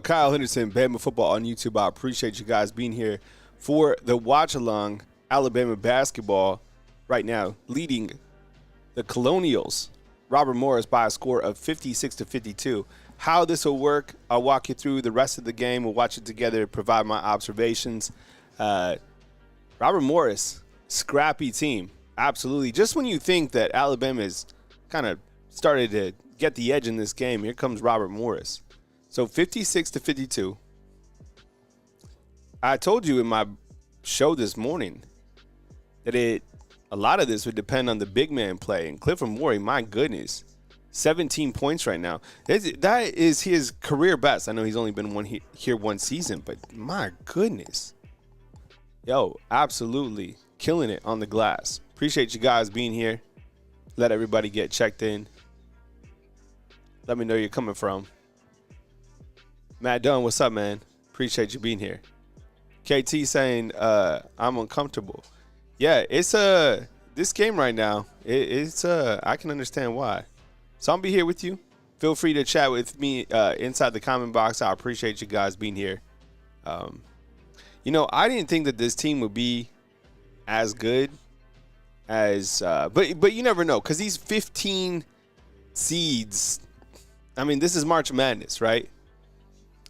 Kyle Henderson, Bama Football on YouTube. I appreciate you guys being here for the watch-along. Alabama basketball right now leading the Colonials, Robert Morris, by a score of 56-52. How this will work, I'll walk you through the rest of the game. We'll watch it together, provide my observations. Robert Morris, scrappy team. Absolutely. Just when you think that Alabama is kind of started to get the edge in this game, here comes Robert Morris. So 56-52. I told you in my show this morning that a lot of this would depend on the big man play. And Clifford Morey, my goodness, 17 points right now. That is his career best. I know he's only been here one season, but my goodness. Yo, absolutely killing it on the glass. Appreciate you guys being here. Let everybody get checked in. Let me know where you're coming from. Matt Dunn, what's up, man? Appreciate you being here. KT saying, I'm uncomfortable. Yeah, it's this game right now. I can understand why. So I'll be here with you. Feel free to chat with me inside the comment box. I appreciate you guys being here. I didn't think that this team would be as good as, but you never know, because these 15 seeds. I mean, this is March Madness, right?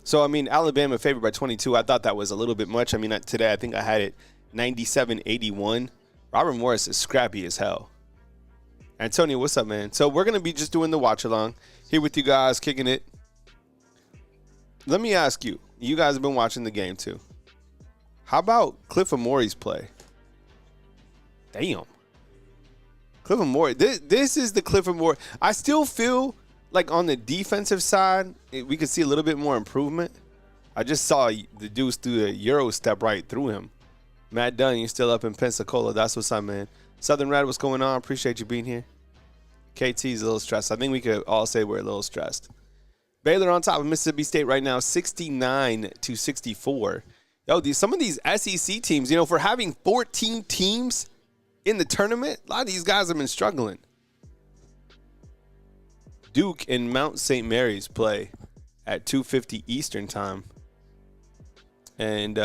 So, I mean, Alabama favored by 22. I thought that was a little bit much. I mean, today I think I had it 97-81. Robert Morris is scrappy as hell. Antonio, what's up, man? So we're going to be just doing the watch-along here with you guys, kicking it. Let me ask you. You guys have been watching the game, too. How about Clifford Morey's play? Damn. Clifford Morey. This is the Clifford Morey. I still feel like on the defensive side, we could see a little bit more improvement. I just saw the dudes do the Euro step right through him. Matt Dunn, you're still up in Pensacola. That's what's up, man. Southern Red, what's going on? Appreciate you being here. KT's a little stressed. I think we could all say we're a little stressed. Baylor on top of Mississippi State right now, 69-64. Yo, some of these SEC teams, for having 14 teams in the tournament, a lot of these guys have been struggling. Duke and Mount St. Mary's play at 2:50 Eastern time. And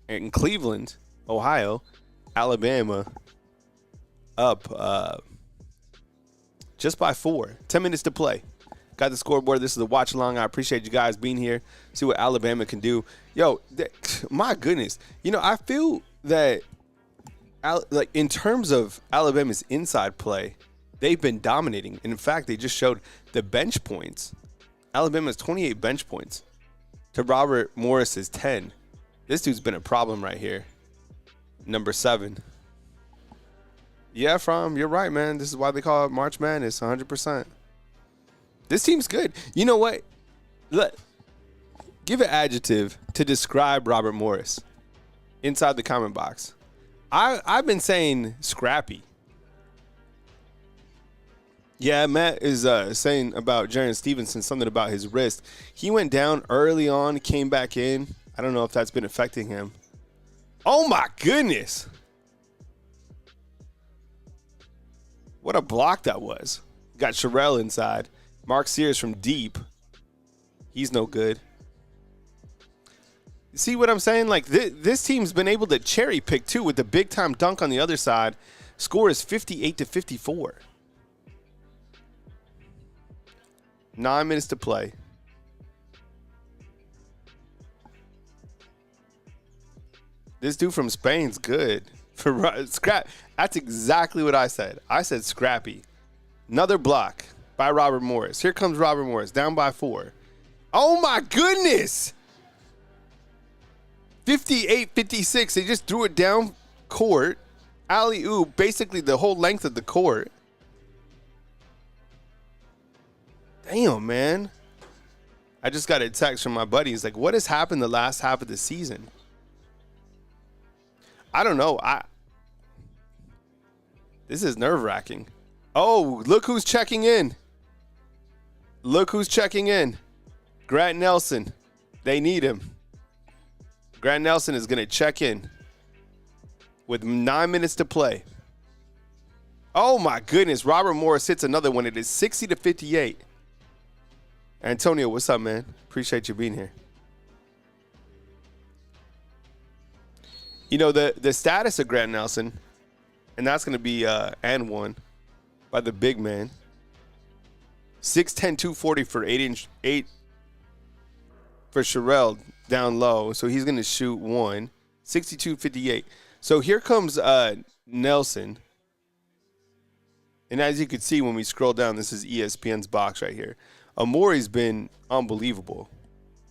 in Cleveland, Ohio, Alabama up just by 4. 10 minutes to play. Got the scoreboard. This is the watch along. I appreciate you guys being here. See what Alabama can do. Yo, my goodness. I feel that in terms of Alabama's inside play, they've been dominating. And in fact, they just showed the bench points. Alabama's 28 bench points to Robert Morris's 10. This dude's been a problem right here. Number 7. Yeah, you're right, man. This is why they call it March Madness, 100%. This team's good. You know what? Give an adjective to describe Robert Morris inside the comment box. I've been saying scrappy. Yeah, Matt is saying about Jaron Stevenson, something about his wrist. He went down early on, came back in. I don't know if that's been affecting him. Oh, my goodness. What a block that was. Got Sherrell inside. Mark Sears from deep. He's no good. See what I'm saying? Like, this team's been able to cherry pick, too, with the big-time dunk on the other side. Score is 58-54. 9 minutes to play. This dude from Spain's good. Scrap. That's exactly what I said. I said scrappy. Another block by Robert Morris. Here comes Robert Morris, down by 4. Oh, my goodness. 58-56. They just threw it down court. Alley-oop, basically the whole length of the court. Damn, man. I just got a text from my buddy. He's like, what has happened the last half of the season? I don't know. This is nerve-wracking. Oh, look who's checking in. Look who's checking in. Grant Nelson. They need him. Grant Nelson is going to check in with 9 minutes to play. Oh, my goodness. Robert Morris hits another one. It is 60-58. Antonio, what's up, man? Appreciate you being here. You know, the status of Grant Nelson, and that's going to be and one by the big man. 6'10", 240 for 8 for Sherrell down low. So he's going to shoot one. 62-58. So here comes Nelson. And as you can see when we scroll down, this is ESPN's box right here. Amori's been unbelievable.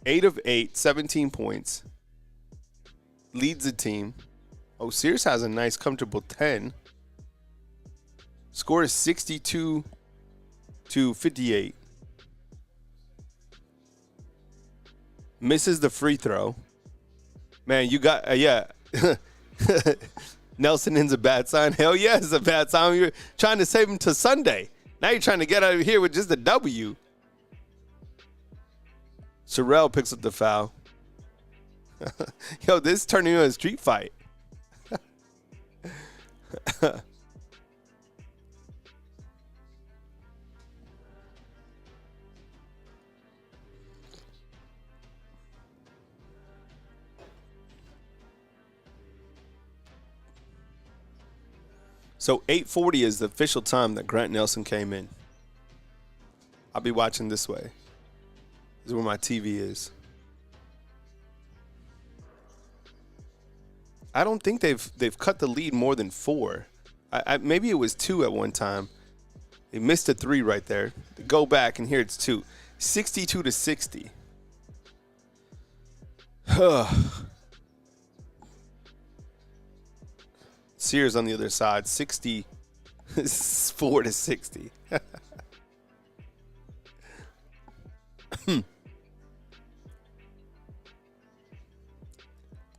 8 of 8, 17 points. Leads the team. Oh, Sears has a nice, comfortable 10. Score is 62-58. Misses the free throw. Man, you got, yeah. Nelson in's a bad sign. Hell yeah, it's a bad sign. You're trying to save him to Sunday. Now you're trying to get out of here with just a W. Sherrell picks up the foul. Yo, this is turning into a street fight. So 8:40 is the official time that Grant Nelson came in. I'll be watching this way. This is where my TV is. I don't think they've cut the lead more than 4. Maybe it was 2 at one time. They missed a 3 right there. They go back and here it's 2. 62-60. Sears on the other side, 64-60.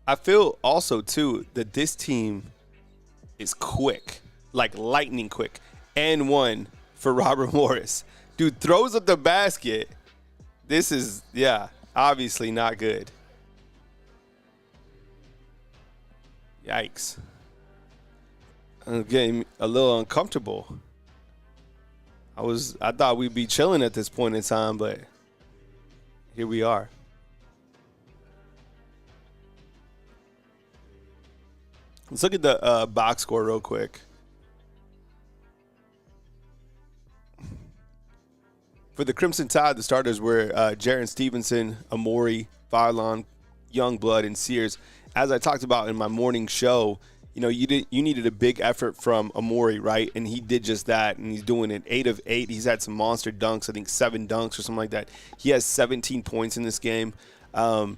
I feel also too that this team is quick, like lightning quick. And one for Robert Morris. Dude throws up the basket. This is, yeah, obviously not good. Yikes. I'm getting a little uncomfortable. I thought we'd be chilling at this point in time, but here we are. Let's look at the box score real quick. For the Crimson Tide, the starters were Jaren Stevenson, Amori, Farlon, Youngblood, and Sears. As I talked about in my morning show, you know, you needed a big effort from Amori, right? And he did just that, and he's doing it. 8 of 8. He's had some monster dunks, I think 7 dunks or something like that. He has 17 points in this game. I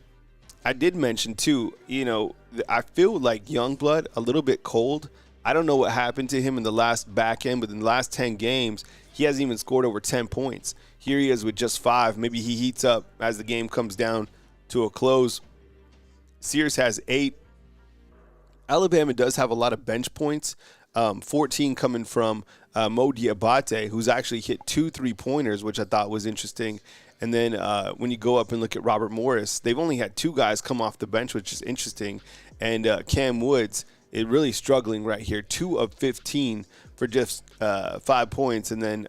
did mention, too, you know, I feel like Youngblood a little bit cold. I don't know what happened to him in the last back end, but in the last 10 games, he hasn't even scored over 10 points. Here he is with just 5. Maybe he heats up as the game comes down to a close. Sears has 8. Alabama does have a lot of bench points, 14 coming from Mo Diabate, who's actually hit 2 3-pointers, which I thought was interesting. And then when you go up and look at Robert Morris, they've only had 2 guys come off the bench, which is interesting. And Cam Woods is really struggling right here, 2 of 15 for just 5 points. And then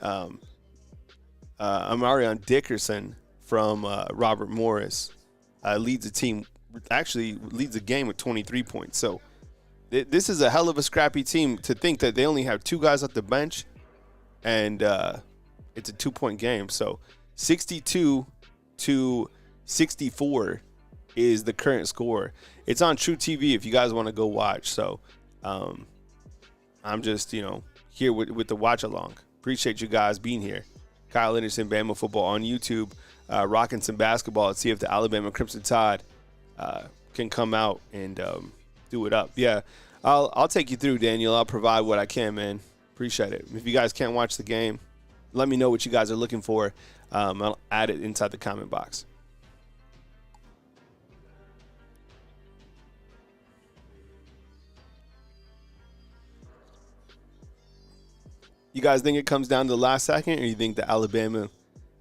Amarion Dickerson from Robert Morris leads the team, actually leads the game with 23 points. So this is a hell of a scrappy team to think that they only have 2 guys off the bench, and it's a 2-point game. So 62-64 is the current score. It's on True TV if you guys want to go watch. So I'm just, you know, here with the watch along. Appreciate you guys being here. Kyle Anderson, Bama Football on YouTube, rocking some basketball. Let's see if the Alabama Crimson Tide can come out and do it up. Yeah, I'll take you through, Daniel. I'll provide what I can, man. Appreciate it. If you guys can't watch the game, let me know what you guys are looking for. I'll add it inside the comment box. You guys think it comes down to the last second, or you think that Alabama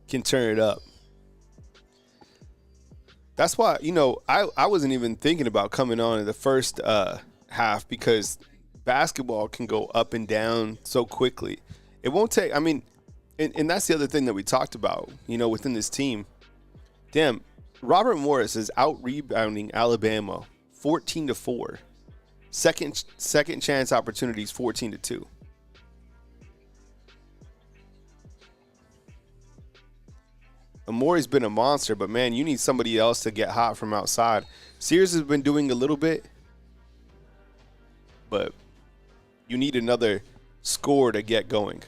can turn it up? That's why, you know, I wasn't even thinking about coming on in the first half, because basketball can go up and down so quickly. It won't take, I mean, And that's the other thing that we talked about, within this team. Damn, Robert Morris is out rebounding Alabama 14-4. Second chance opportunities 14-2. Amori's been a monster, but man, you need somebody else to get hot from outside. Sears has been doing a little bit, but you need another score to get going.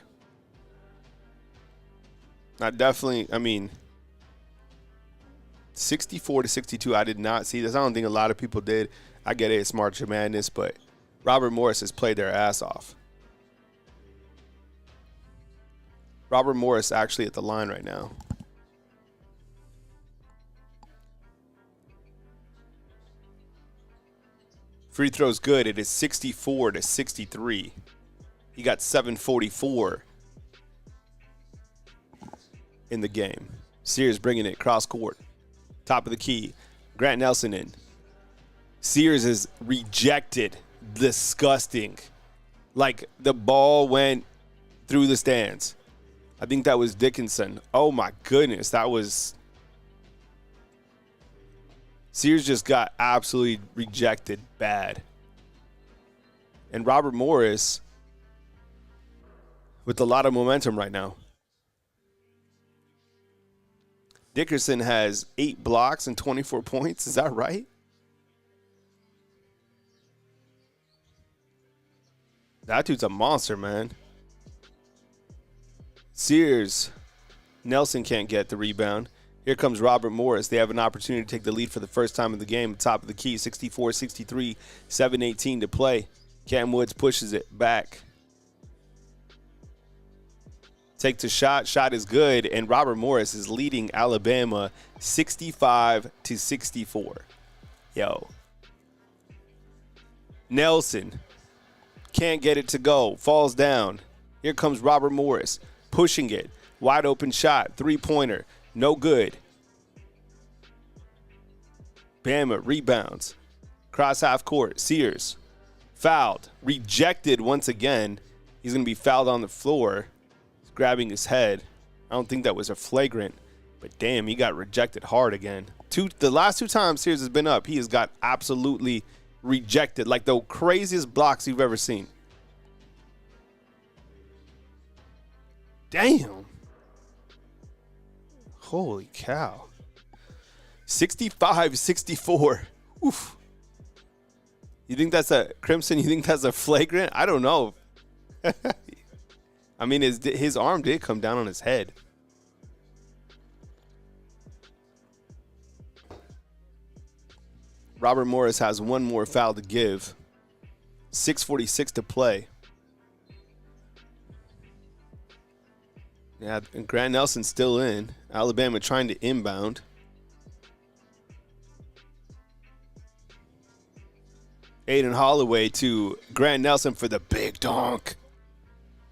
I 64-62, I did not see this. I don't think a lot of people did. I get it, it's March of Madness, but Robert Morris has played their ass off. Robert Morris actually at the line right now. Free throw's good. It is 64-63. He got 744 in the game. Sears bringing it cross court. Top of the key. Grant Nelson in. Sears is rejected. Disgusting. Like the ball went through the stands. I think that was Dickinson. Oh my goodness. That was... Sears just got absolutely rejected bad. And Robert Morris with a lot of momentum right now. Dickerson has 8 blocks and 24 points. Is that right? That dude's a monster, man. Sears. Nelson can't get the rebound. Here comes Robert Morris. They have an opportunity to take the lead for the first time in the game. Top of the key, 64-63, 7:18 to play. Cam Woods pushes it back. Takes a shot. Shot is good, and Robert Morris is leading Alabama 65-64. Yo. Nelson can't get it to go. Falls down. Here comes Robert Morris pushing it. Wide open shot. Three-pointer. No good. Bama rebounds. Cross half court. Sears. Fouled. Rejected once again. He's going to be fouled on the floor. He's grabbing his head. I don't think that was a flagrant. But damn, he got rejected hard again. The last 2 times Sears has been up, he has got absolutely rejected. Like the craziest blocks you've ever seen. Damn. Holy cow. 65-64. Oof. You think that's a Crimson? You think that's a flagrant? I don't know. I mean, his arm did come down on his head. Robert Morris has one more foul to give. 6:46 to play. Yeah, and Grant Nelson's still in. Alabama trying to inbound. Aiden Holloway to Grant Nelson for the big dunk.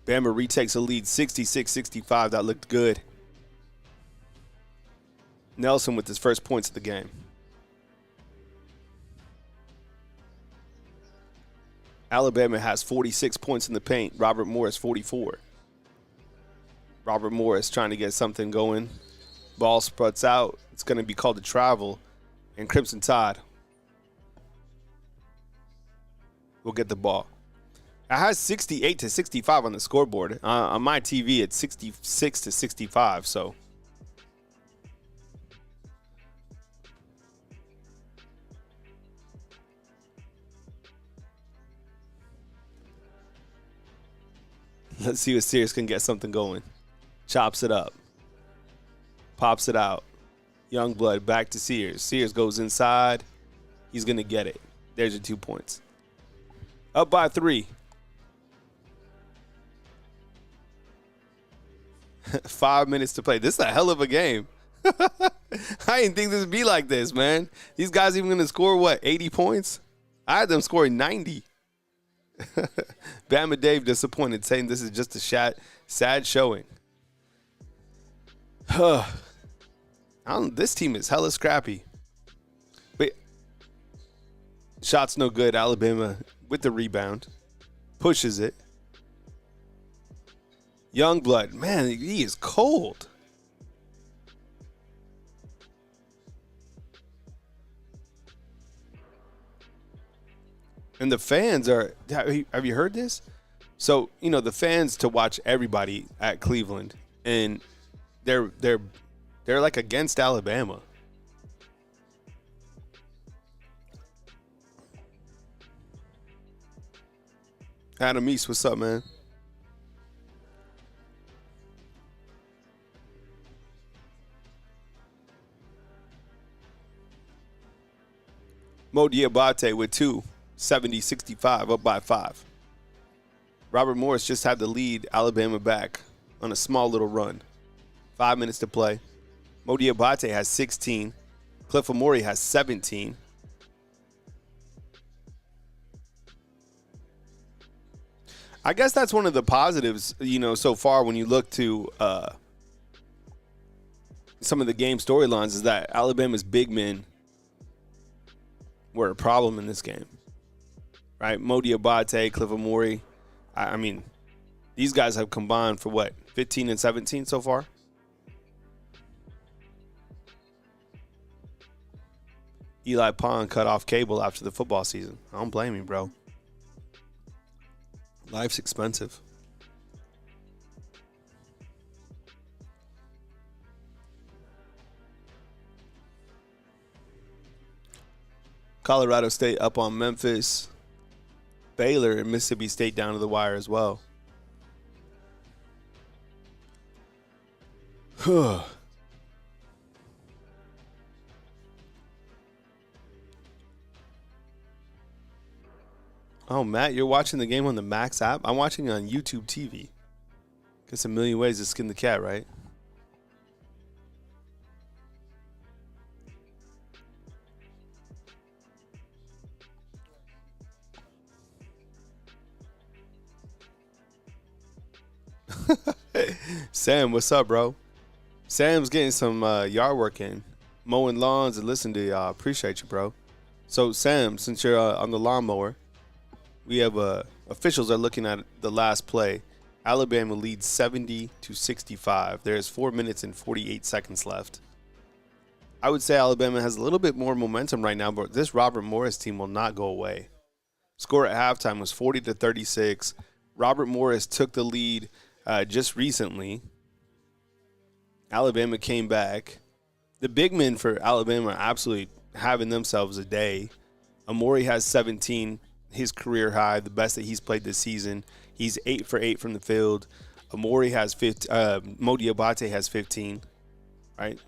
Bama retakes a lead 66-65. That looked good. Nelson with his first points of the game. Alabama has 46 points in the paint. Robert Morris 44. Robert Morris trying to get something going. Ball sprouts out. It's going to be called a travel. And Crimson Tide will get the ball. It has 68-65 on the scoreboard. On my TV, it's 66-65. So let's see if Sears can get something going. Chops it up. Pops it out. Youngblood back to Sears. Sears goes inside. He's going to get it. There's your 2 points. Up by 3. 5 minutes to play. This is a hell of a game. I didn't think this would be like this, man. These guys even going to score, 80 points? I had them scoring 90. Bama Dave disappointed, saying this is just a sad showing. This team is hella scrappy. Wait. Shot's no good. Alabama with the rebound. Pushes it. Youngblood, man, he is cold. And the fans are. Have you heard this? So the fans to watch everybody at Cleveland, and they're like against Alabama. Adam East, what's up, man? Mo Diabate with 2, 70-65, up by 5. Robert Morris just had to lead Alabama back on a small little run. 5 minutes to play. Mo Diabate has 16. Cliff Amore has 17. I guess that's one of the positives, so far when you look to some of the game storylines is that Alabama's big men were a problem in this game, right? Mo Diabate, Cliff Amore. I mean, these guys have combined for what, 15 and 17 so far? Eli Pond cut off cable after the football season. I don't blame you, bro. Life's expensive. Colorado State up on Memphis. Baylor and Mississippi State down to the wire as well. Oh, Matt, you're watching the game on the Max app? I'm watching it on YouTube TV. Guess a million ways to skin the cat, right? Sam, what's up, bro? Sam's getting some yard work in, mowing lawns and listening to y'all. Appreciate you, bro. So, Sam, since you're on the lawnmower, we have officials are looking at the last play. Alabama leads 70-65. There's 4 minutes and 48 seconds left. I would say Alabama has a little bit more momentum right now, but this Robert Morris team will not go away. Score at halftime was 40-36. Robert Morris took the lead just recently. Alabama came back. The big men for Alabama are absolutely having themselves a day. Amore has 17, his career high, the best that he's played this season. He's 8 for 8 from the field. Amore has 15. Mo Diabate has 15, right?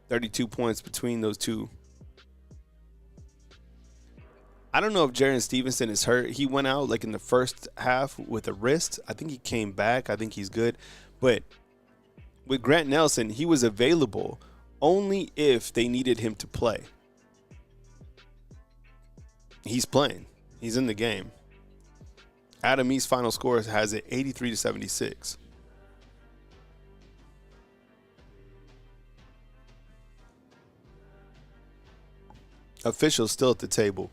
32 points between those two. I don't know if Jaron Stevenson is hurt. He went out like in the first half with a wrist. I think he came back. I think he's good. But with Grant Nelson, he was available only if they needed him to play. He's playing. He's in the game. Adam East's final score has it 83-76. Officials still at the table.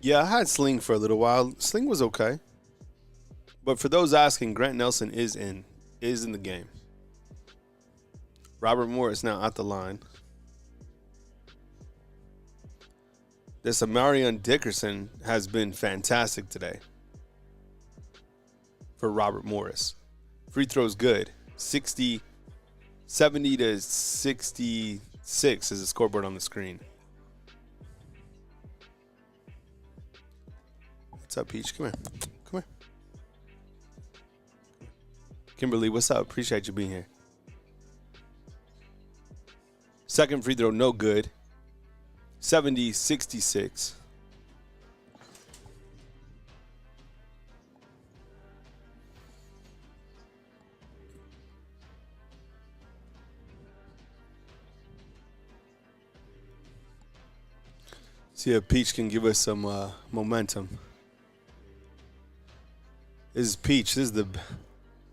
Yeah, I had Sling for a little while. Sling was okay. But for those asking, Grant Nelson is in the game. Robert Morris now at the line. This Amarion Dickerson has been fantastic today for Robert Morris. Free throws good. 70-66 is the scoreboard on the screen. What's up, Peach? Come here. Come here. Kimberly, what's up? Appreciate you being here. Second free throw, no good. 70-66. See if Peach can give us some momentum. This is Peach. This is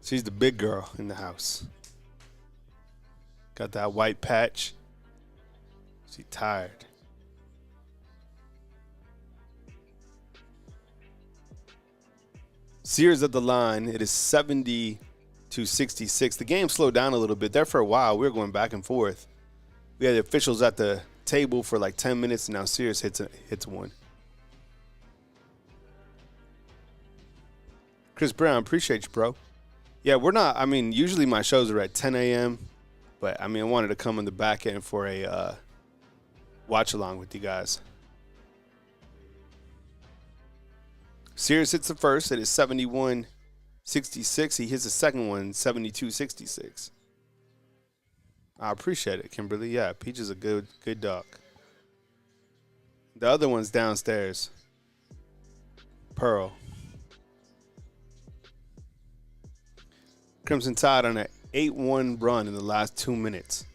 She's the big girl in the house. Got that white patch. She tired. Sears at the line. It is 70-66. The game slowed down a little bit. There for a while, we were going back and forth. We had the officials at the table for like 10 minutes, and now Sears hits one. Chris Brown, appreciate you, bro. Yeah, we're not, I mean, usually my shows are at 10 a.m., but I mean, I wanted to come on the back end for a watch along with you guys. Sears hits the first. It is 71-66. He hits the second one, 72-66. I appreciate it, Kimberly. Yeah, Peach is a good dog. The other one's downstairs. Pearl. Crimson Tide on an 8-1 run in the last 2 minutes.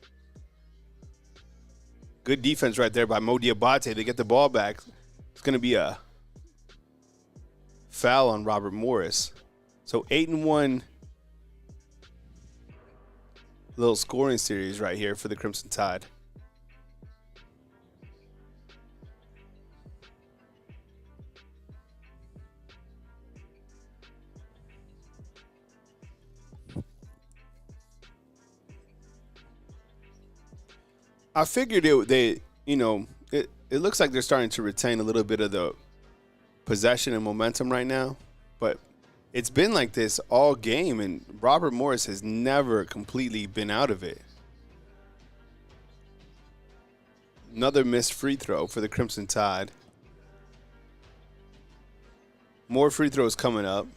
Good defense right there by Mo Diabate. They get the ball back. It's going to be a foul on Robert Morris. So 8-1 little scoring series right here for the Crimson Tide. I figured it looks like they're starting to retain a little bit of the possession and momentum right now, but it's been like this all game, and Robert Morris has never completely been out of it. Another missed free throw for the Crimson Tide. More free throws coming up.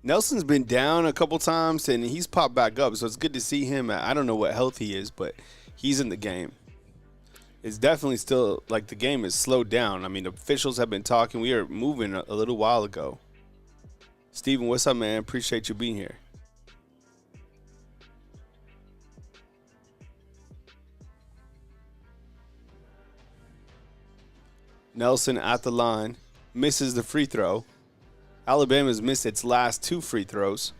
Nelson's been down a couple times, and he's popped back up, so it's good to see him. I don't know what health he is, but he's in the game. It's definitely still, like, the game is slowed down. I mean, the officials have been talking. We are moving a little while ago. Steven, what's up, man? Appreciate you being here. Nelson at the line, misses the free throw. Alabama's missed its last 2 free throws.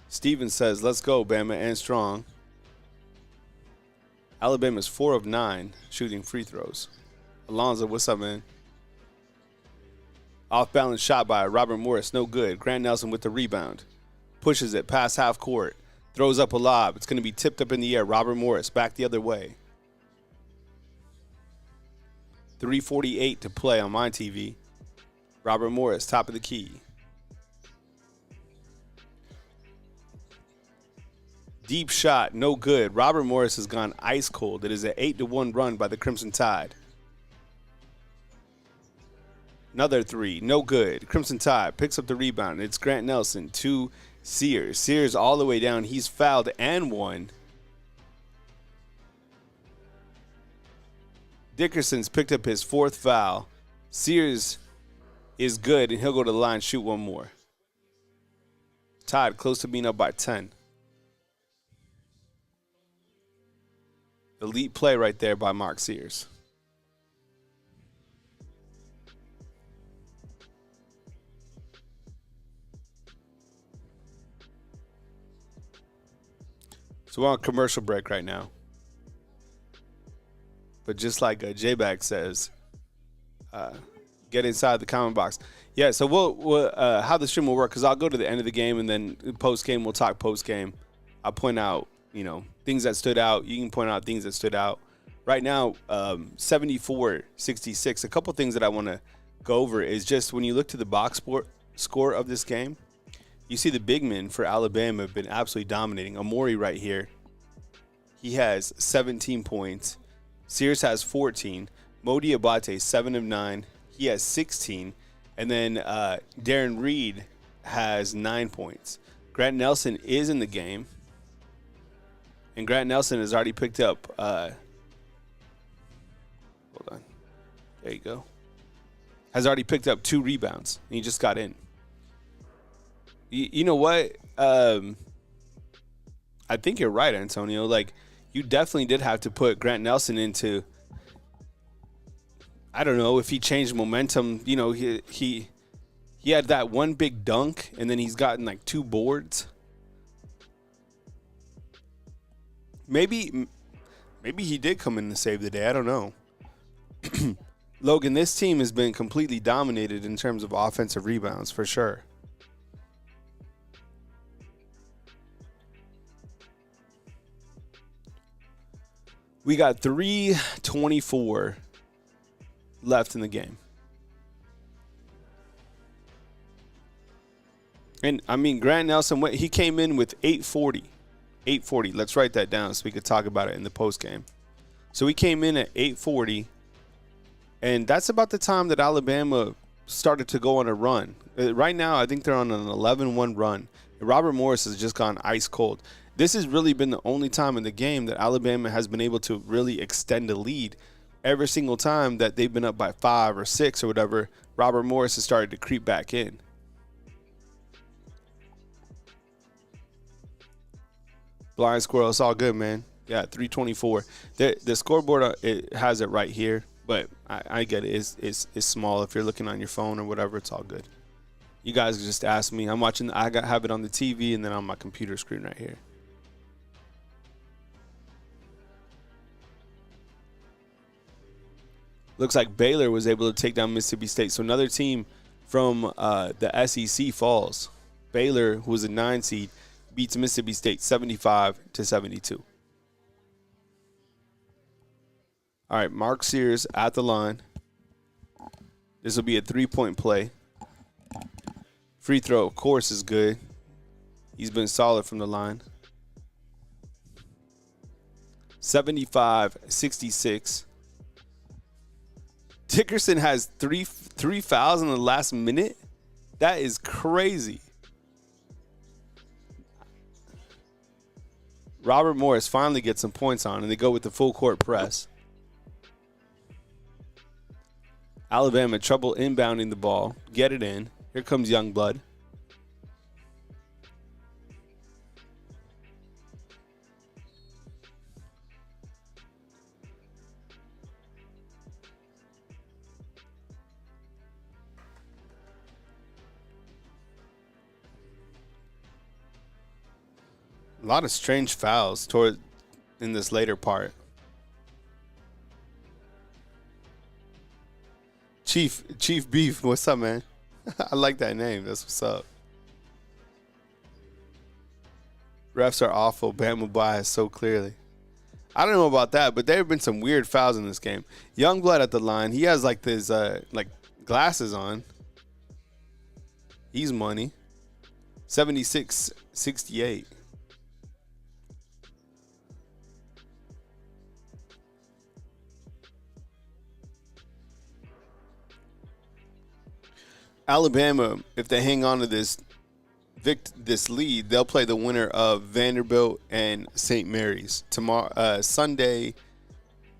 Steven says, let's go, Bama, and strong. Alabama's 4 of 9 shooting free throws. Alonzo, what's up, man? Off-balance shot by Robert Morris, no good. Grant Nelson with the rebound. Pushes it past half court. Throws up a lob. It's going to be tipped up in the air. Robert Morris back the other way. 3:48 to play on my TV. Robert Morris, top of the key. Deep shot, no good. Robert Morris has gone ice cold. It is an 8-1 run by the Crimson Tide. Another 3, no good. Crimson Tide picks up the rebound. It's Grant Nelson to Sears. Sears all the way down. He's fouled and won. Dickerson's picked up his 4th foul. Sears is good, and he'll go to the line, shoot one more. Tide close to being up by 10. Elite play right there by Mark Sears. So we're on commercial break right now. But just like J-Bag says, get inside the comment box. Yeah, so we'll how the stream will work, because I'll go to the end of the game, and then post-game, we'll talk post-game. I'll point out, things that stood out. You can point out things that stood out. Right now, 74-66. A couple things that I want to go over is just when you look to the box score of this game, you see the big men for Alabama have been absolutely dominating. Amori right here, he has 17 points. Sears has 14. Mo Diabate, 7 of 9. He has 16. And then Darren Reed has 9 points. Grant Nelson is in the game. And Grant Nelson has already picked up, hold on. There you go. has already picked up 2 rebounds. And he just got in. You know what? I think you're right, Antonio. Like, you definitely did have to put Grant Nelson into, I don't know, if he changed momentum. You know, he had that one big dunk, and then he's gotten like 2 boards. Maybe he did come in to save the day. I don't know. Logan, this team has been completely dominated in terms of offensive rebounds, for sure. We got 3:24 left in the game. And, I mean, Grant Nelson, he came in with 840. 840. Let's write that down so we could talk about it in the postgame. So he came in at 840, and that's about the time that Alabama started to go on a run. Right now, I think they're on an 11-1 run. Robert Morris has just gone ice cold. This has really been the only time in the game that Alabama has been able to really extend a lead. Every single time that they've been up by 5 or 6 or whatever, Robert Morris has started to creep back in. Blind squirrel, it's all good, man. Yeah, 324. The scoreboard, it has it right here, but I get it. It's small. If you're looking on your phone or whatever, it's all good. You guys just ask me. I'm watching. Have it on the TV and then on my computer screen right here. Looks like Baylor was able to take down Mississippi State. So another team from the SEC falls. Baylor, who was a 9 seed, beats Mississippi State 75-72. All right, Mark Sears at the line. This will be a 3-point play. Free throw, of course, is good. He's been solid from the line. 75-66. Dickerson has three fouls in the last minute. That is crazy. Robert Morris finally gets some points on, and they go with the full court press. Alabama trouble inbounding the ball. Get it in. Here comes Youngblood. A lot of strange fouls in this later part. Chief Beef, what's up, man? I like that name. That's what's up. Refs are awful. Bama bias so clearly. I don't know about that, but there have been some weird fouls in this game. Youngblood at the line. He has like this glasses on. He's money. 76-68. Alabama, if they hang on to this lead, they'll play the winner of Vanderbilt and St. Mary's tomorrow, Sunday,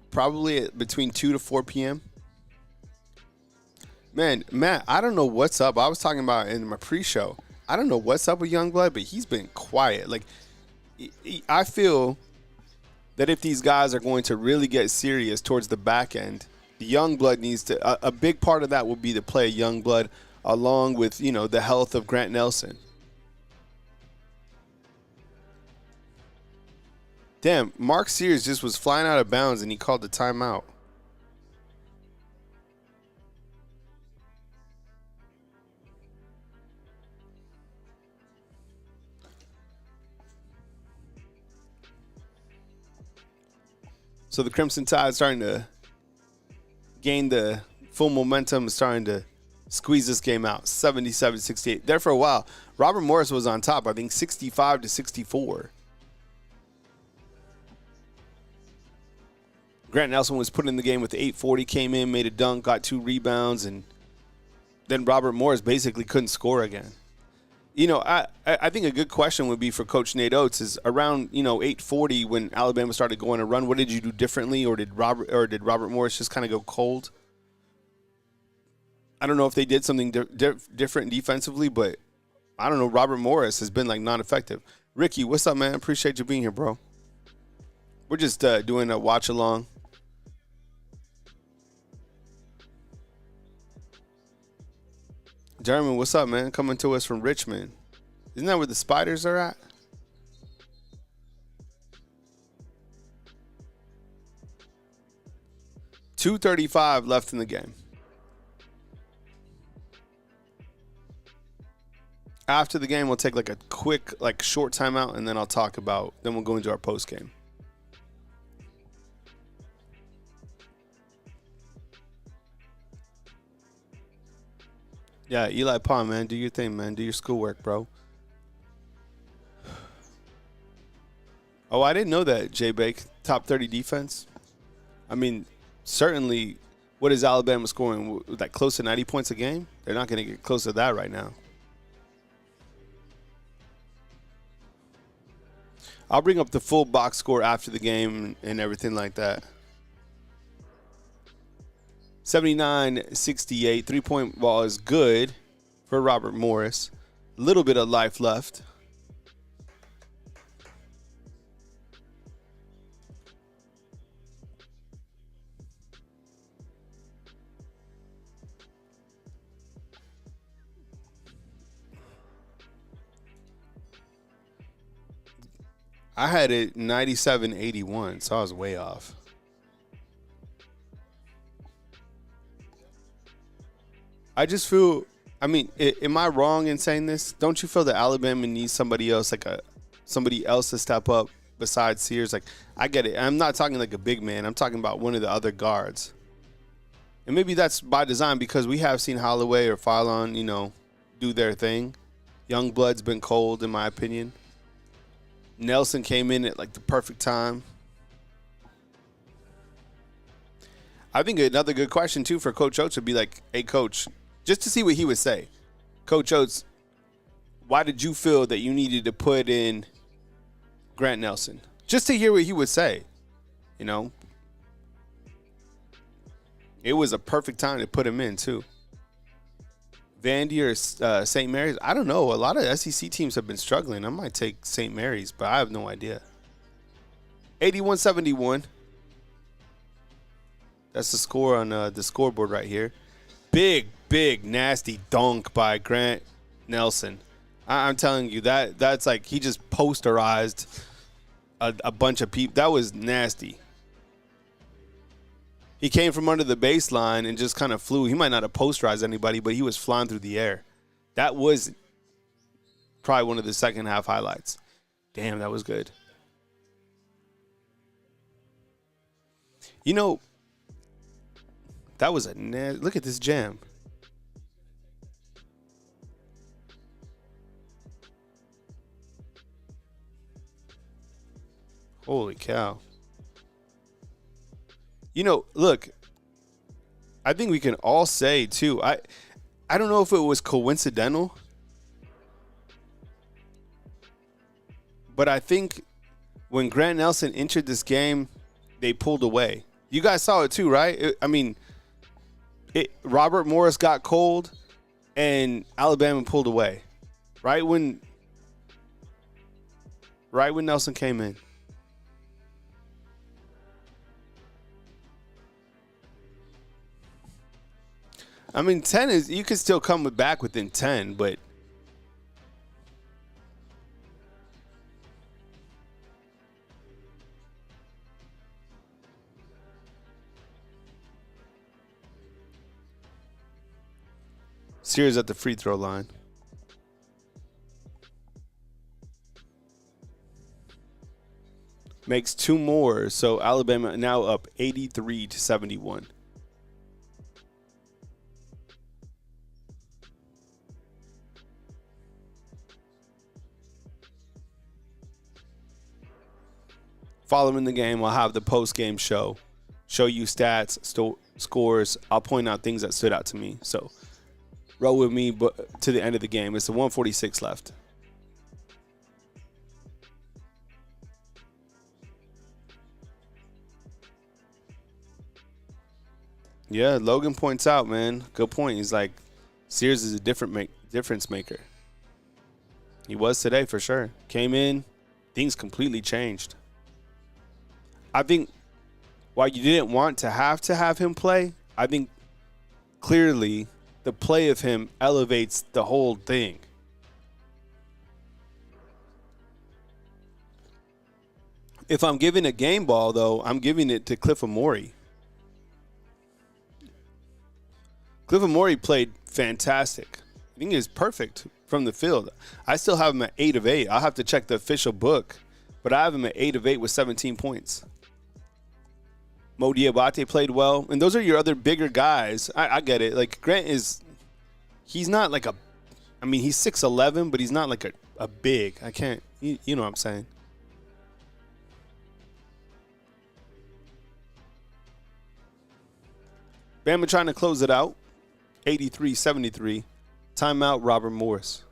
probably between 2 to 4 p.m. Man, Matt, I don't know what's up. I was talking about in my pre-show. I don't know what's up with Youngblood, but he's been quiet. Like, I feel that if these guys are going to really get serious towards the back end, Youngblood needs to. A big part of that will be to play Youngblood along with, the health of Grant Nelson. Damn, Mark Sears just was flying out of bounds and he called the timeout. So the Crimson Tide starting to gain the full momentum, starting to squeeze this game out. 77-68. There for a while, Robert Morris was on top. I think 65-64. Grant Nelson was put in the game with 840, came in, made a dunk, got 2 rebounds, and then Robert Morris basically couldn't score again. I think a good question would be for Coach Nate Oates is around, 840 when Alabama started going a run, what did you do differently, or did Robert Morris just kind of go cold? I don't know if they did something different defensively, but I don't know. Robert Morris has been like non-effective. Ricky, what's up, man? Appreciate you being here, bro. We're just doing a watch along. Jeremy, what's up, man? Coming to us from Richmond. Isn't that where the Spiders are at? .235 left in the game. After the game, we'll take like a quick, like short timeout, and then I'll talk about. Then we'll go into our post game. Yeah, Eli Pond, man, do your thing, man. Do your schoolwork, bro. Oh, I didn't know that, Jay Bake. Top 30 defense. I mean, certainly, what is Alabama scoring? Like close to 90 points a game? They're not going to get close to that right now. I'll bring up the full box score after the game and everything like that. 79-68. 3-point ball is good for Robert Morris. A little bit of life left. I had it 97-81, so I was way off. I just feel, I mean, am I wrong in saying this? Don't you feel that Alabama needs somebody else, somebody else to step up besides Sears? Like, I get it. I'm not talking like a big man. I'm talking about one of the other guards. And maybe that's by design because we have seen Holloway or Phylon, do their thing. Youngblood's been cold, in my opinion. Nelson came in at like the perfect time. I think another good question too for Coach Oates would be like, hey coach, just to see what he would say. Coach Oates, why did you feel that you needed to put in Grant Nelson? Just to hear what he would say. It was a perfect time to put him in too. Vandy or St. Mary's? I don't know. A lot of SEC teams have been struggling. I might take St. Mary's, but I have no idea. 81-71. That's the score on the scoreboard right here. Big, nasty dunk by Grant Nelson. I'm telling you, that's like he just posterized a bunch of people. That was nasty. He came from under the baseline and just kind of flew. He might not have posterized anybody, but he was flying through the air. That was probably one of the second half highlights. Damn, that was good. That was look at this jam. Holy cow. Look, I think we can all say, too, I don't know if it was coincidental, but I think when Grant Nelson entered this game, they pulled away. You guys saw it, too, right? Robert Morris got cold, and Alabama pulled away right when Nelson came in. I mean, 10 is, you could still come back within 10, but Sears at the free throw line. Makes two more, so Alabama now up 83-71. Following the game, I'll have the post-game show you stats, scores. I'll point out things that stood out to me. So roll with me to the end of the game. It's a 146 left. Yeah, Logan points out, man. Good point. He's like, Sears is a difference maker. He was today for sure. Came in, things completely changed. I think while you didn't want to have him play, I think clearly the play of him elevates the whole thing. If I'm giving a game ball, though, I'm giving it to Cliff Amore. Cliff Amore played fantastic. I think he was perfect from the field. I still have him at 8 of 8. I'll have to check the official book, but I have him at 8 of 8 with 17 points. Mo Diabate played well, and those are your other bigger guys. I get it. Like, Grant he's not like he's 6'11", but he's not like a big. I can't, you know what I'm saying. Bama trying to close it out, 83-73. Timeout, Robert Morris.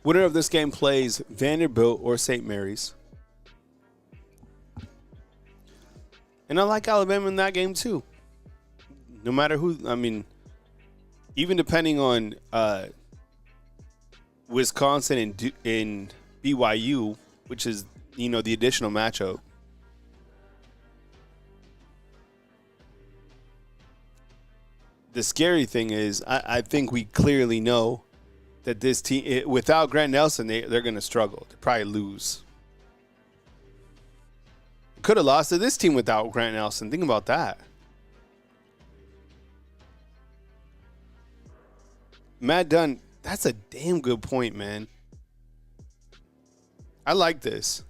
Winner of this game plays Vanderbilt or St. Mary's. And I like Alabama in that game too. No matter who, even depending on Wisconsin and BYU, which is, the additional matchup. The scary thing is I think we clearly know that this team, without Grant Nelson, they're going to struggle. They'll probably lose. Could have lost to this team without Grant Nelson. Think about that. Matt Dunn, that's a damn good point, man. I like this.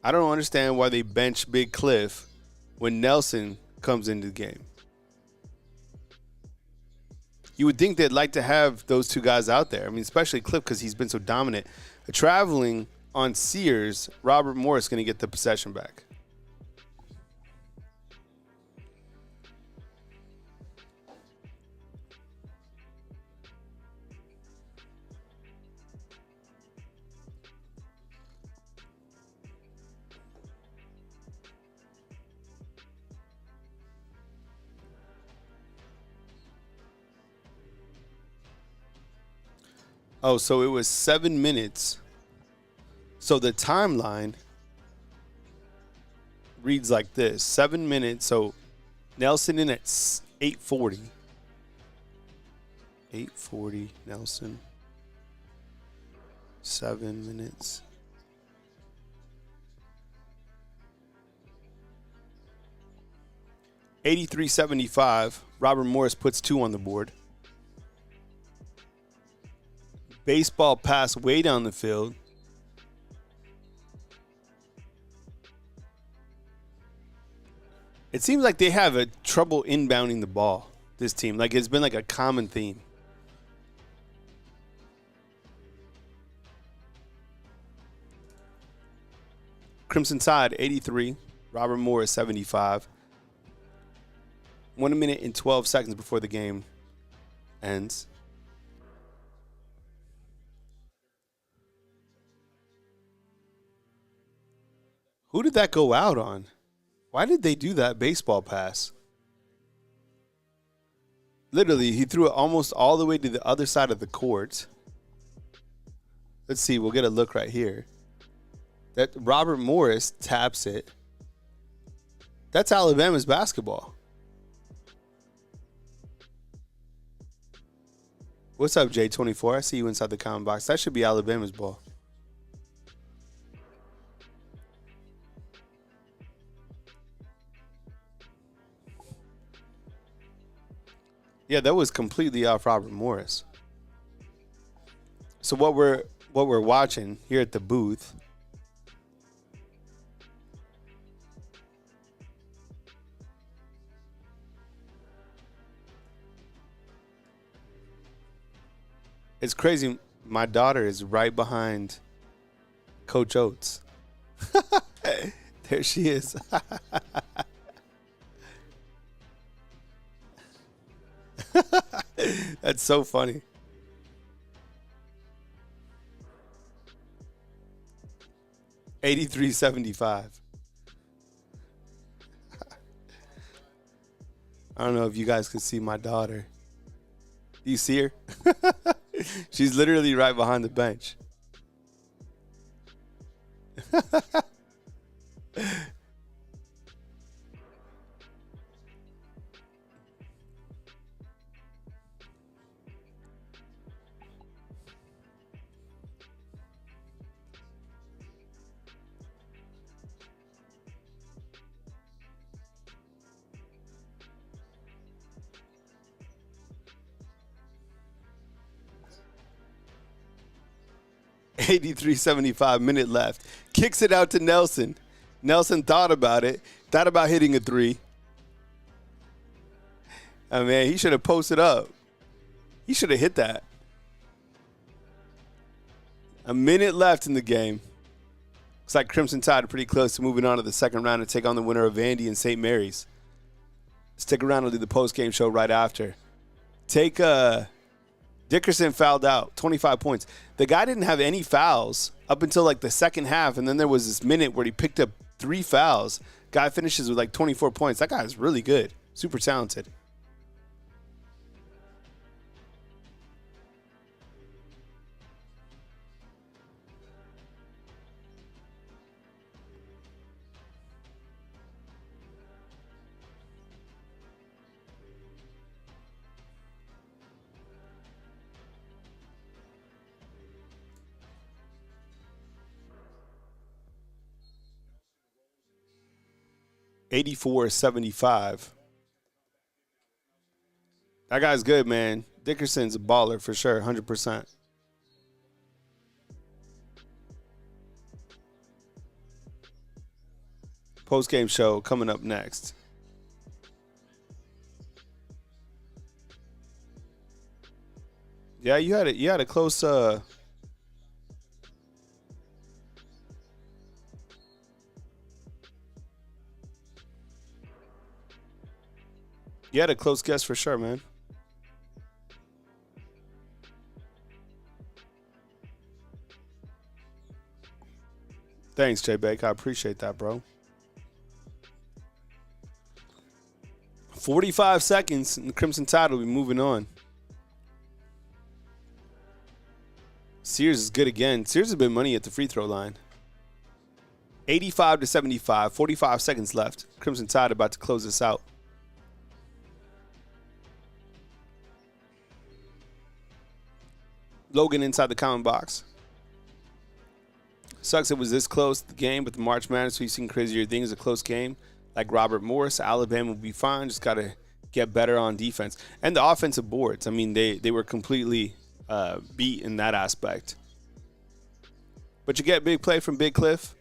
I don't understand why they bench Big Cliff when Nelson comes into the game. You would think they'd like to have those two guys out there. Especially Cliff because he's been so dominant. Traveling on Sears, Robert Morris going to get the possession back. Oh, so it was 7 minutes. So the timeline reads like this. 7 minutes. So Nelson in at 8:40. 8:40 Nelson. 7 minutes. $83.75. Robert Morris puts 2 on the board. Baseball pass way down the field. It seems like they have a trouble inbounding the ball, this team. Like, it's been like a common theme. Crimson Tide, 83. Robert Morris, 75. 1 minute and 12 seconds before the game ends. Who did that go out on? Why did they do that baseball pass? Literally, he threw it almost all the way to the other side of the court. Let's see, we'll get a look right here. That Robert Morris taps it. That's Alabama's basketball. What's up, J24? I see you inside the comment box. That should be Alabama's ball. Yeah, that was completely off Robert Morris. So what we're watching here at the booth It's crazy. My daughter is right behind Coach Oates. There she is. That's so funny. $83.75. I don't know if you guys can see my daughter. Do you see her? She's literally right behind the bench. 83.75 minute left. Kicks it out to Nelson. Nelson thought about it. Thought about hitting a three. Oh, man, he should have posted up. He should have hit that. A minute left in the game. Looks like Crimson Tide are pretty close to moving on to the second round to take on the winner of Vandy and St. Mary's. Stick around. I'll do the post-game show right after. Dickerson fouled out, 25 points. The guy didn't have any fouls up until like the second half, and then there was this minute where he picked up 3 fouls. Guy finishes with like 24 points. That guy is really good, super talented. $84.75. That guy's good, man. Dickerson's a baller for sure, 100%. Post-game show coming up next. Yeah, you had a close You had a close guess for sure, man. Thanks, J-Bake. I appreciate that, bro. 45 seconds, and the Crimson Tide will be moving on. Sears is good again. Sears has been money at the free throw line. 85-75, 45 seconds left. Crimson Tide about to close this out. Logan inside the comment box. Sucks it was this close to the game, but the March Madness, we've seen crazier things. A close game like Robert Morris. Alabama will be fine. Just got to get better on defense. And the offensive boards. I mean, they were completely beat in that aspect. But you get big play from Big Cliff.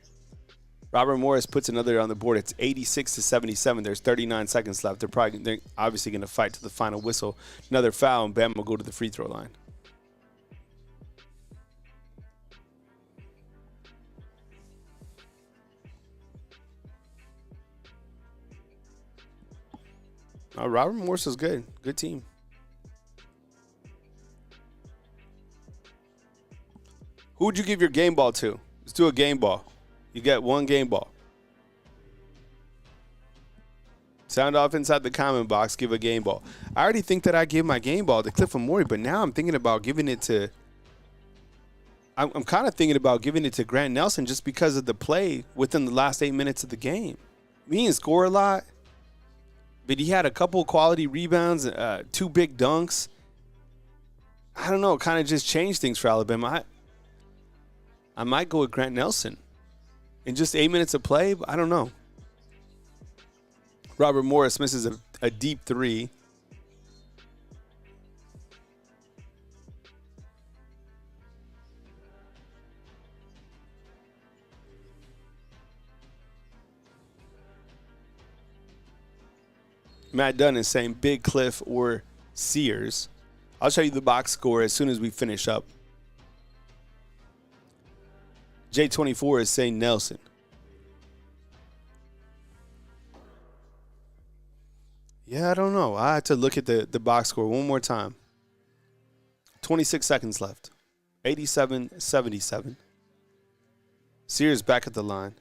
Robert Morris puts another on the board. It's 86-77. There's 39 seconds left. They're obviously going to fight to the final whistle. Another foul, and Bama will go to the free throw line. Robert Morris is good. Good team. Who would you give your game ball to? Let's do a game ball. You get one game ball. Sound off inside the comment box. Give a game ball. I already think that I give my game ball to Cliff Amore, but now I'm thinking about giving it to. I'm kind of thinking about giving it to Grant Nelson just because of the play within the last 8 minutes of the game. He didn't score a lot, but he had a couple quality rebounds, 2 big dunks. I don't know, kind of just changed things for Alabama. I might go with Grant Nelson. In just 8 minutes of play, I don't know. Robert Morris misses a deep 3. Matt Dunn is saying Big Cliff or Sears. I'll show you the box score as soon as we finish up. J24 is saying Nelson. Yeah, I don't know. I had to look at the box score one more time. 26 seconds left. 87-77. Sears back at the line.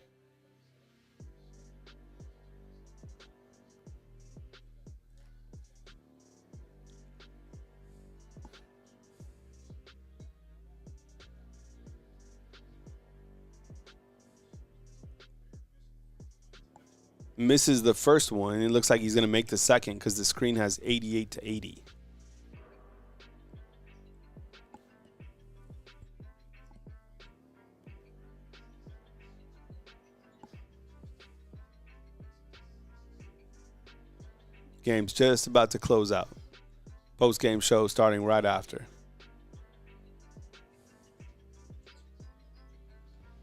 Misses the first one, and it looks like he's going to make the second because the screen has 88-80. Game's just about to close out. Post-game show starting right after.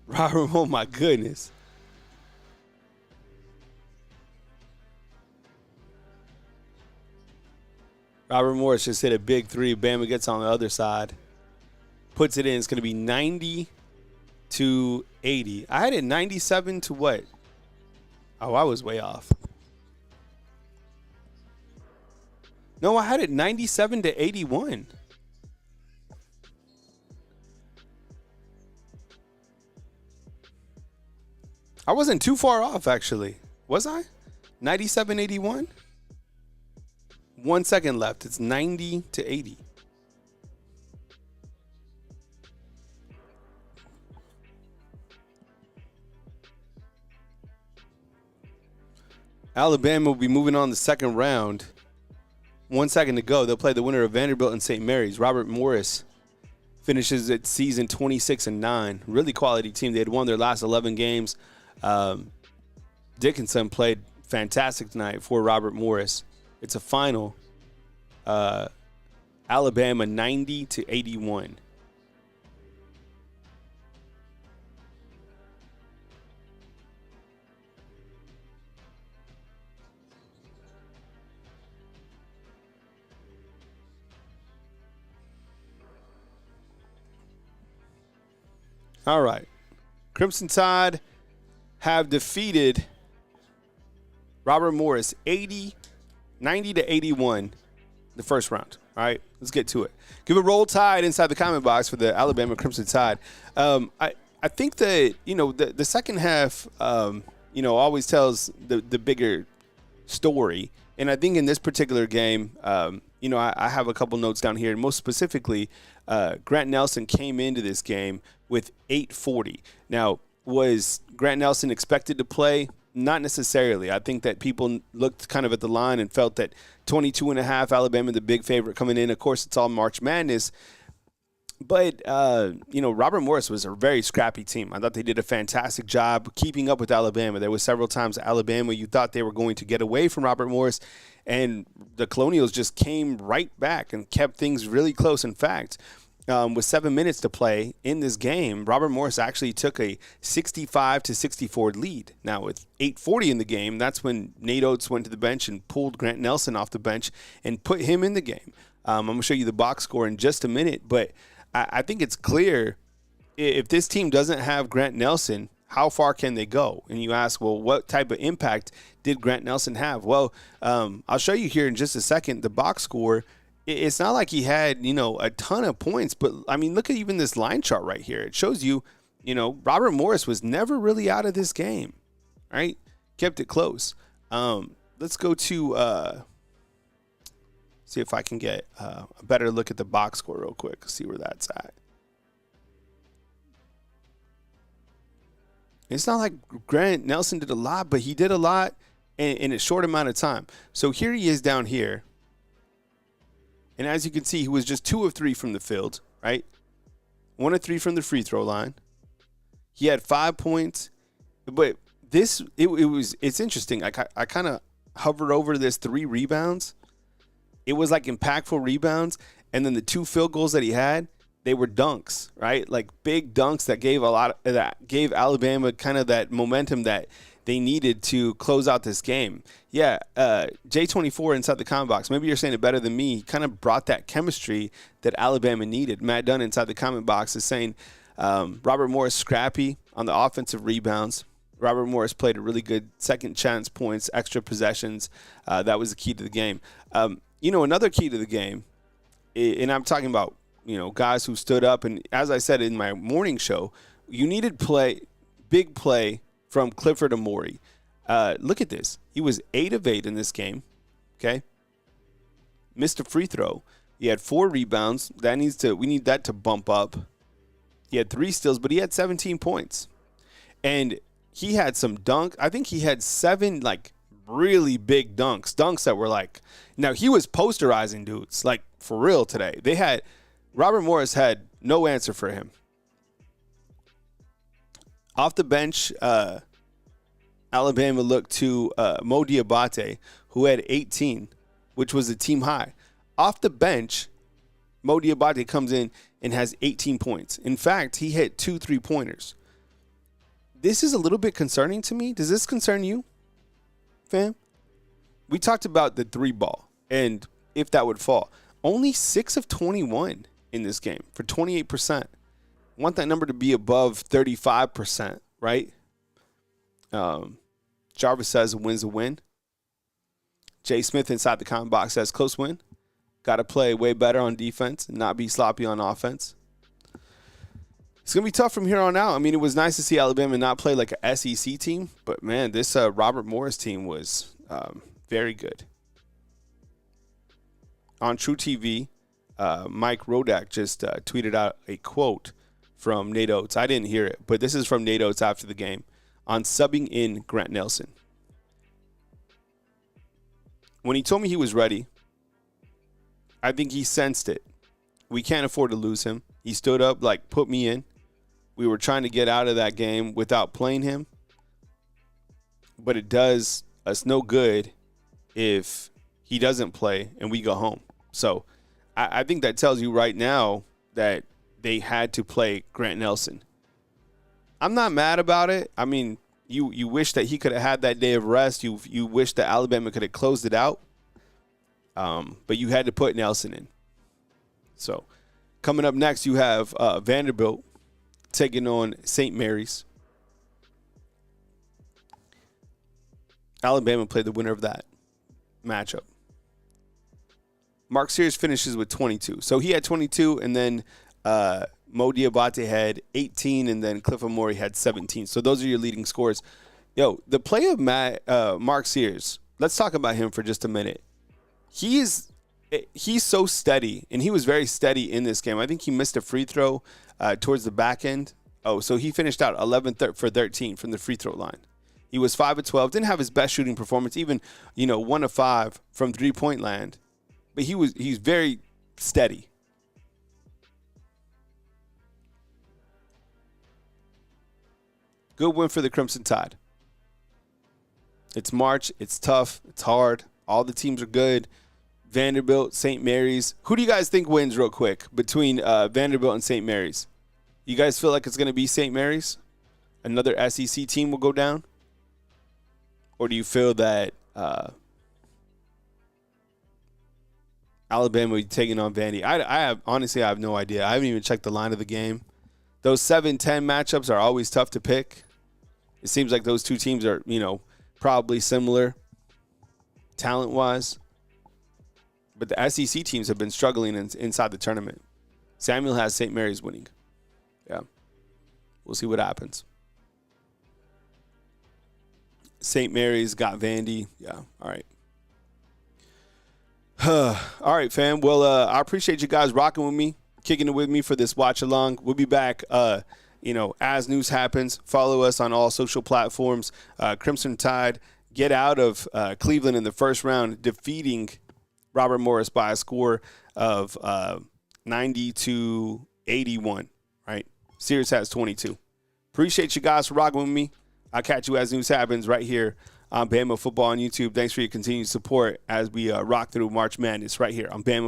Robert, oh my goodness. Robert Morris just hit a big three. Bama gets on the other side. Puts it in. It's going to be 90-80. I had it 97 to what? Oh, I was way off. No, I had it 97-81. I wasn't too far off, actually. Was I? 97-81? 1 second left. It's 90-80. Alabama will be moving on the second round. 1 second to go. They'll play the winner of Vanderbilt and St. Mary's. Robert Morris finishes its season 26-9. Really quality team. They had won their last 11 games. Dickinson played fantastic tonight for Robert Morris. It's a final. Alabama 90-81. All right. Crimson Tide have defeated Robert Morris 90-81 the first round. All right, let's get to it. Give a roll tide inside the comment box for the Alabama Crimson Tide. I think that, the second half, always tells the bigger story. And I think in this particular game, I have a couple notes down here. And most specifically, Grant Nelson came into this game with 840. Now, was Grant Nelson expected to play? Not necessarily. I think that people looked kind of at the line and felt that 22.5, Alabama, the big favorite coming in. Of course, it's all March Madness. But, Robert Morris was a very scrappy team. I thought they did a fantastic job keeping up with Alabama. There were several times Alabama, you thought they were going to get away from Robert Morris, and the Colonials just came right back and kept things really close. In fact, with 7 minutes to play in this game, Robert Morris actually took a 65-64 lead. Now, with 8:40 in the game, that's when Nate Oates went to the bench and pulled Grant Nelson off the bench and put him in the game. I'm going to show you the box score in just a minute, but I think it's clear if this team doesn't have Grant Nelson, how far can they go? And you ask, well, what type of impact did Grant Nelson have? Well, I'll show you here in just a second the box score. It's not like he had, a ton of points, but, look at even this line chart right here. It shows you, Robert Morris was never really out of this game, right? Kept it close. Let's go to see if I can get a better look at the box score real quick, see where that's at. It's not like Grant Nelson did a lot, but he did a lot in a short amount of time. So here he is down here. And as you can see, he was just 2 of 3 from the field, right? 1 of 3 from the free throw line. He had 5 points, but it's interesting. I kind of hovered over this 3 rebounds. It was like impactful rebounds, and then the 2 field goals that he had, they were dunks, right? Like big dunks that gave Alabama kind of that momentum that they needed to close out this game. Yeah, J24 inside the comment box. Maybe you're saying it better than me. He kind of brought that chemistry that Alabama needed. Matt Dunn inside the comment box is saying Robert Morris scrappy on the offensive rebounds. Robert Morris played a really good second chance points, extra possessions. That was the key to the game. Another key to the game, and I'm talking about, guys who stood up. And as I said in my morning show, you needed big play from Clifford Amori. Look at this. He was 8 of 8 in this game. Okay. Missed a free throw. He had 4 rebounds. We need that to bump up. He had 3 steals, but he had 17 points. And he had some I think he had 7 really big dunks that were now he was posterizing dudes for real today. Robert Morris had no answer for him. Off the bench, Alabama looked to Mo Diabate, who had 18, which was a team high. Off the bench, Mo Diabate comes in and has 18 points. In fact, he hit 2 3-pointers. This is a little bit concerning to me. Does this concern you, fam? We talked about the 3-ball and if that would fall. Only 6 of 21 in this game for 28%. I want that number to be above 35%, right? Jarvis says a win's a win. Jay Smith inside the comment box says close win. Got to play way better on defense and not be sloppy on offense. It's going to be tough from here on out. I mean, it was nice to see Alabama not play like a SEC team, but, man, this Robert Morris team was very good. On True TV, Mike Rodak just tweeted out a quote from Nate Oates. I didn't hear it, but this is from Nate Oates after the game on subbing in Grant Nelson. When he told me he was ready, I think he sensed it. We can't afford to lose him. He stood up, put me in. We were trying to get out of that game without playing him. But it does us no good if he doesn't play and we go home. So I think that tells you right now that they had to play Grant Nelson. I'm not mad about it. I mean, you wish that he could have had that day of rest. You wish that Alabama could have closed it out. But you had to put Nelson in. So coming up next, you have Vanderbilt taking on St. Mary's. Alabama played the winner of that matchup. Mark Sears finishes with 22. So he had 22, and then Mo Diabate had 18, and then Cliff Amori had 17. So those are your leading scores. Yo, the play of Mark Sears, let's talk about him for just a minute. He's so steady, and he was very steady in this game. I think he missed a free throw towards the back end. Oh, so he finished out 11 for 13 from the free throw line. He was 5 of 12, didn't have his best shooting performance, even 1 of 5 from 3-point land, but he's very steady. Good win for the Crimson Tide. It's March. It's tough. It's hard. All the teams are good. Vanderbilt, St. Mary's. Who do you guys think wins real quick between Vanderbilt and St. Mary's? You guys feel like it's going to be St. Mary's? Another SEC team will go down? Or do you feel that Alabama will be taking on Vandy? Honestly, I have no idea. I haven't even checked the line of the game. Those 7-10 matchups are always tough to pick. It seems like those two teams are, probably similar talent-wise. But the SEC teams have been struggling inside the tournament. Samuel has St. Mary's winning. Yeah. We'll see what happens. St. Mary's got Vandy. Yeah. All right. All right, fam. Well, I appreciate you guys rocking with me, kicking it with me for this watch along. We'll be back, as news happens. Follow us on all social platforms. Crimson Tide get out of Cleveland in the first round, defeating Robert Morris by a score of 90-81, right? Sears has 22. Appreciate you guys for rocking with me. I'll catch you as news happens right here on Bama Football on YouTube. Thanks for your continued support as we rock through March Madness right here on Bama